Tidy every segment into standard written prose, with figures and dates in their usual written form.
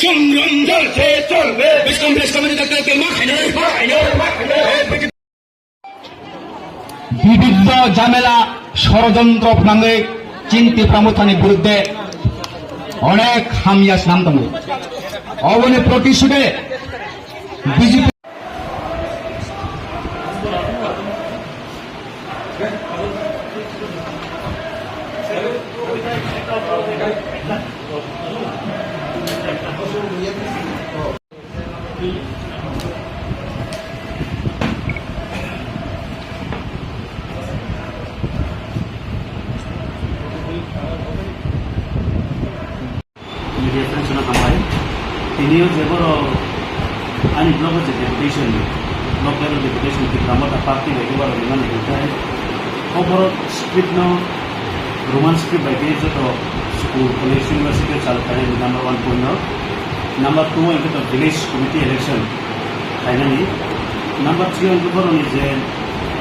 সংগ্রাম চলছে চলবে বিষ্কম্প্লেক্স কমিটি ডাক্তারকে বিবিধ ঝামেলা ষড়যন্ত্র ভাঙে চিন্তি প্রমথনের বিরুদ্ধে অনেক হামিয়াস নামতম অবনে প্রতিশোধে BJP reference kampai tinio jeboro ani blog je deputation blog level deputation ki pramota party lagi baro diman dikai overall script no roman script by page to school college university chal kare number 1 point no number 2 into the village committee election finally number 3 into baro ni je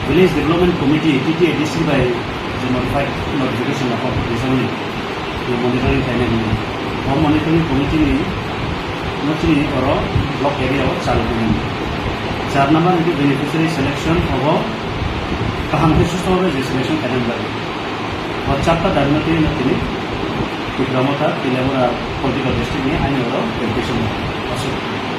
village development committee TTADC by the modified notification of recently the monitoring finally home monitoring committee ni notri oro block area o chalu kori 4 number into beneficiary selection hobo kaham ke susto hobe je selection calendar और चारटा दाबिनती नतनी कि प्रमोता तिलेमरा political district में आने oro education